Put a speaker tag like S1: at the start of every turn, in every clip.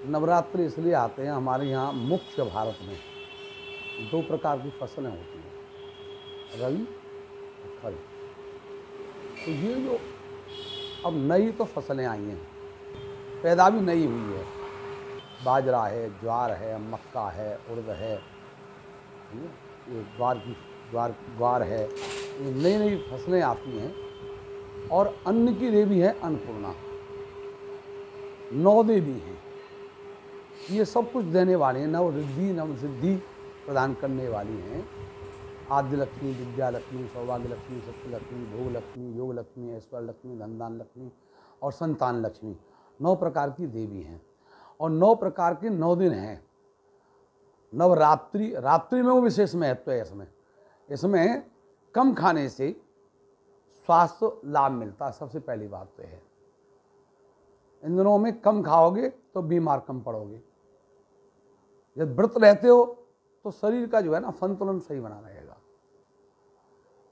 S1: नवरात्रि इसलिए आते हैं हमारे यहाँ मुख्य भारत में दो प्रकार की फसलें होती हैं, रबी और खरीफ। तो ये जो अब नई तो फसलें आई हैं, पैदा भी नई हुई है, बाजरा है, ज्वार है, मक्का है, उड़द है, ये ग्वार है, ये नई नई फसलें आती हैं। और अन्न की देवी है अन्नपूर्णा, 9 देवी हैं, ये सब कुछ देने वाले हैं, नव रिद्धि नव सिद्धि प्रदान करने वाली हैं। आद्य लक्ष्मी, विद्या लक्ष्मी, सौभाग्य लक्ष्मी, सत्य लक्ष्मी, भोग लक्ष्मी, योग लक्ष्मी, ऐश्वर्य लक्ष्मी, धनदान लक्ष्मी और संतान लक्ष्मी, 9 प्रकार की देवी हैं। और 9 प्रकार के 9 दिन हैं। नवरात्रि, रात्रि में वो विशेष महत्व है। इसमें कम खाने से स्वास्थ्य लाभ मिलता है, सबसे पहली बात तो है। इन दिनों में कम खाओगे तो बीमार कम पड़ोगे। जब व्रत रहते हो तो शरीर का जो है ना संतुलन सही बना रहेगा।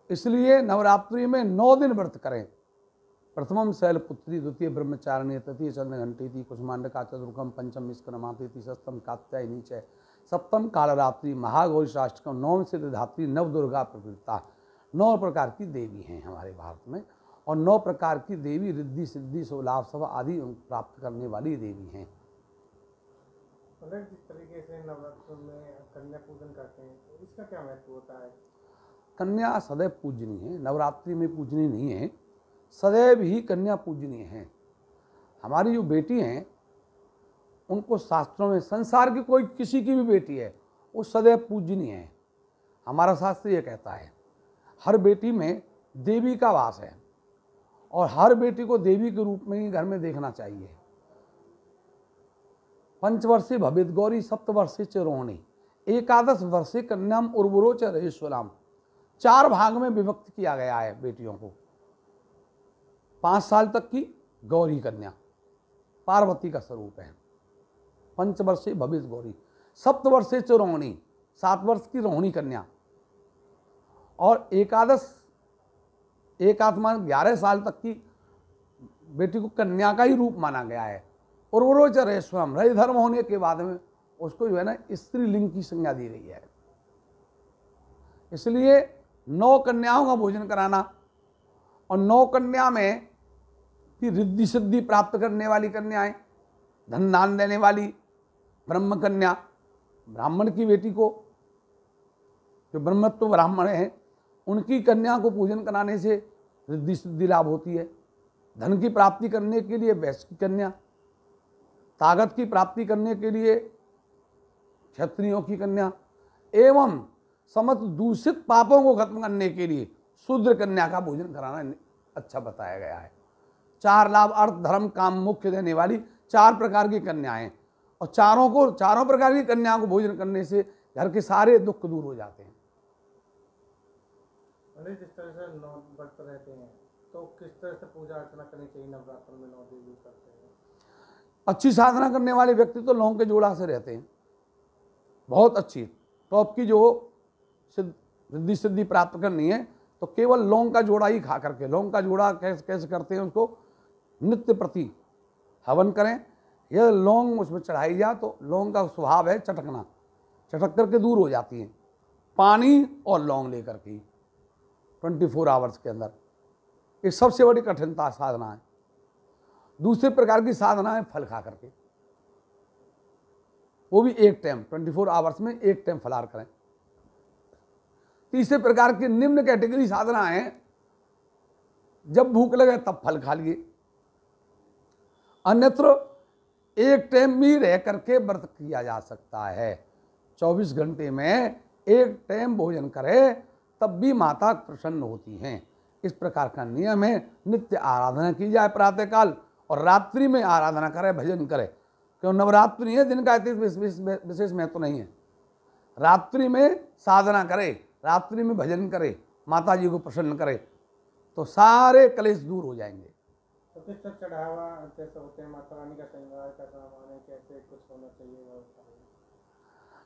S1: इसलिए नवरात्रि में 9 दिन व्रत करें। प्रथमम शैलपुत्री, द्वितीय ब्रह्मचारिणी, तृतीय चंद्रघंटी, कुसुमांडका, चतुर्थम पंचम स्कंदमाती, षष्ठम कात्यायनी च, सप्तम कालरात्रि, महागौरी शाष्टकम, नवम सिद्धिदात्री, नव दुर्गा प्रवृत्ता। 9 प्रकार की देवी हैं हमारे भारत में। और 9 प्रकार की देवी रिद्धि सिद्धि लाभ सब आदि प्राप्त करने वाली देवी हैं।
S2: जिस तरीके से नवरात्र में कन्या पूजन करते हैं, तो इसका क्या महत्व होता है?
S1: कन्या सदैव पूजनीय है, नवरात्रि में पूजनीय नहीं है, सदैव ही कन्या पूजनीय है। हमारी जो बेटी हैं उनको शास्त्रों में, संसार की कोई किसी की भी बेटी है वो सदैव पूजनीय है। हमारा शास्त्र ये कहता है हर बेटी में देवी का वास है और हर बेटी को देवी के रूप में ही घर में देखना चाहिए। पंचवर्षे भवित गौरी, सप्तवर्षे च रोहिणी, एकादश वर्षे कन्याम उर्वरो च रजेश्वराम। 4 भाग में विभक्त किया गया है बेटियों को। 5 साल तक की गौरी कन्या पार्वती का स्वरूप है, पंचवर्षे भवित गौरी, सप्तवर्षे च रोहिणी, 7 वर्ष की रोहिणी कन्या, और एकात्मा 11 साल तक की बेटी को कन्या का ही रूप माना गया है। उर्वरो च रजेश्वरम, रज धर्म होने के बाद में उसको जो है ना स्त्रीलिंग की संज्ञा दी गई है। इसलिए 9 कन्याओं का भोजन कराना, और 9 कन्या में भी रिद्धि सिद्धि प्राप्त करने वाली कन्याएं, धन दान देने वाली ब्रह्म कन्या, ब्राह्मण की बेटी को, जो ब्रह्मत्व ब्राह्मण है उनकी कन्या को पूजन कराने से रिद्धि सिद्धि लाभ होती है। धन की प्राप्ति करने के लिए वैश्य की कन्या, ताकत की प्राप्ति करने के लिए क्षत्रियों की कन्या, एवं समस्त दूषित पापों को खत्म करने के लिए शूद्र कन्या का भोजन कराना अच्छा बताया गया है। 4 लाभ अर्थ धर्म काम मुख्य देने वाली 4 प्रकार की कन्याएं, और चारों प्रकार की कन्याओं को भोजन करने से घर के सारे दुख दूर हो जाते हैं।
S2: जिस तरह से 9 व्रत रहते हैं, तो किस तरह से पूजा अर्चना करनी चाहिए नवरात्र में 9 दिन करते हैं?
S1: अच्छी साधना करने वाले व्यक्ति तो लौंग के जोड़ा से रहते हैं, बहुत अच्छी टॉप की। जो रिद्धि सिद्धि प्राप्त करनी है तो केवल लौंग का जोड़ा ही खा करके, लौंग का जोड़ा कैसे करते हैं, उसको नित्य प्रति हवन करें। यह लौंग उसमें चढ़ाई जाए तो लौंग का स्वभाव है चटकना, चटक करके दूर हो जाती है। पानी और लौंग लेकर के 24 आवर्स के अंदर, ये सबसे बड़ी कठिनता साधना है। दूसरे प्रकार की साधना है फल खा करके, वो भी एक टाइम 24 आवर्स में एक टाइम फलाहार करें। तीसरे प्रकार की निम्न कैटेगरी साधना है जब भूख लगे तब फल खा लिए, अन्यत्र एक टाइम भी रह करके व्रत किया जा सकता है। 24 घंटे में एक टाइम भोजन करे तब भी माता प्रसन्न होती हैं। इस प्रकार का नियम है। नित्य आराधना की जाए प्रातःकाल, और रात्रि में आराधना करे, भजन करे। क्यों नवरात्रि है, दिन का विशेष महत्व नहीं है। रात्रि में साधना करे, रात्रि में भजन करे, माता जी को प्रसन्न करे तो सारे कलेश दूर हो जाएंगे।
S2: तो किस तरह चढ़ावा कैसे होते हैं, माता रानी का श्रृंगार का सामान कैसे कुछ होना चाहिए?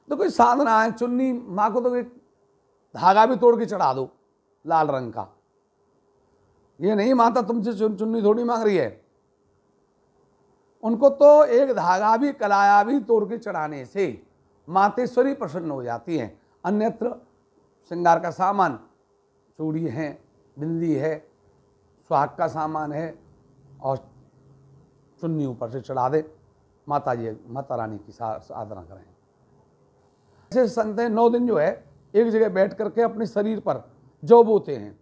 S1: तो कोई साधना है, चुन्नी माँ को तो एक धागा भी तोड़ के चढ़ा दो लाल रंग का। ये नहीं माता तुमसे चुन्नी थोड़ी मांग रही है, उनको तो एक धागा भी कलाया भी तोड़ के चढ़ाने से मातेश्वरी प्रसन्न हो जाती हैं। अन्यत्र श्रृंगार का सामान, चूड़ी है, बिंदी है, सुहाग का सामान है और चुन्नी ऊपर से चढ़ा दे, माता रानी की साधना करें। ऐसे संत हैं 9 दिन जो है एक जगह बैठ करके अपने शरीर पर जौ बोते हैं,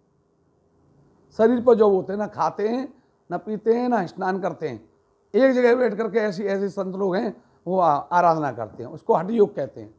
S1: शरीर पर जौ बोते हैं, ना खाते हैं ना पीते हैं ना स्नान करते हैं, एक जगह बैठ करके ऐसे संत लोग हैं वो आराधना करते हैं, उसको हठ योग कहते हैं।